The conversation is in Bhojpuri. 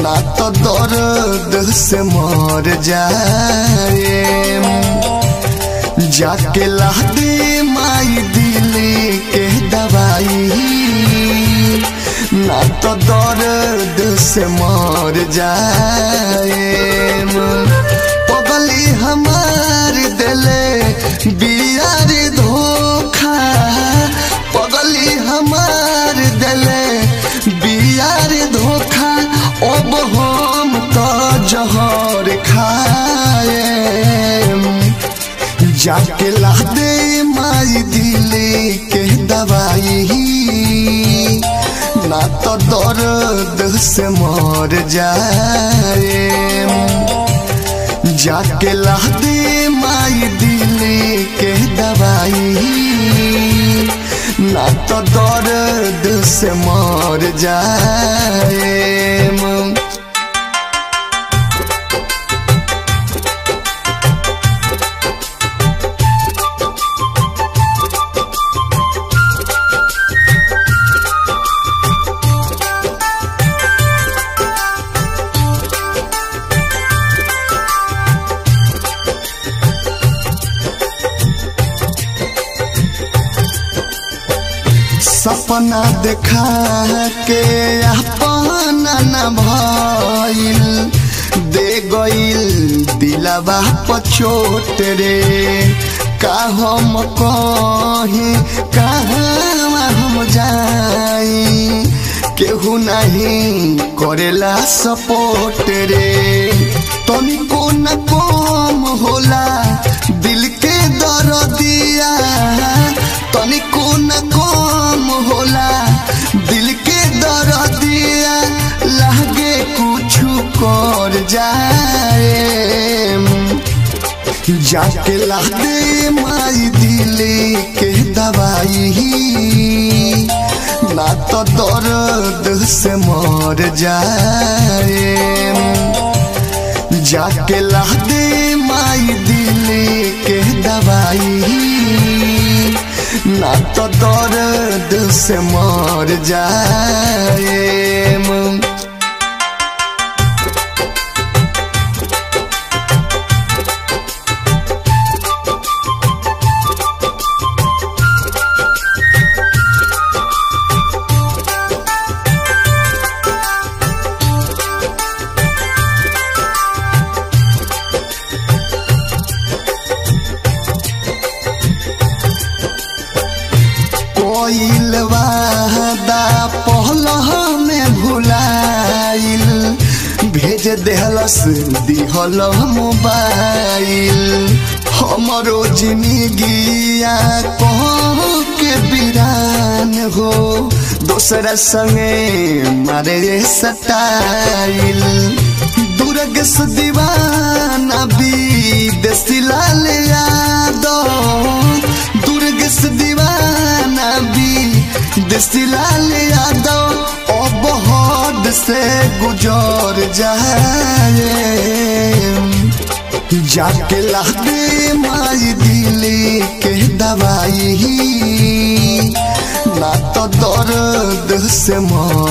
ना तो दर्द से मर जाए। जाके ला दे माई दिल के दवाई, ना तो दर्द से मर जाए। पगली हमार दिले बियार धोखा, पगली हमार दिले बियार धोखा। अब हम तो जहर खाए। जाके ला दे माई दिल के दवाई, ना तो दर्द से मर जाए। जाके ला दे माई दिल के दवाई, ना तो दर्द से मर जाए। सपना देखा के अपना न भइल, दे गइल दिलवा पर चोट रे। का हम कहीं कहाँ हम जाई, केहू नहीं करेला सपोर्ट रे। तनिको न कम होला दिल के दर्दिया, तनिको न कम होला दिल के दर्दिया। लागे कुछ कर जाए। जाके ला दे माई दिल के दवाई, ना तो दर्द से मर जाए। जाके ला दे माई दिल के दवाई, ना तो दर्द से मर जाए। कोइल वादा पहलह में भुलाइल, भेज देहलस दिहल मोबाइल। हमरो जिंदगिया कह के वीरान हो, दोसरा संगे मारे सटाइल। दुर्ग से दीवाना विदेशी लाल यादव, दुर्ग से दीवाना विदेशी लाल यादव। अब हद से गुजर जाए। जाके ला दे माई दिल के दवाई, ना तो दर्द से मर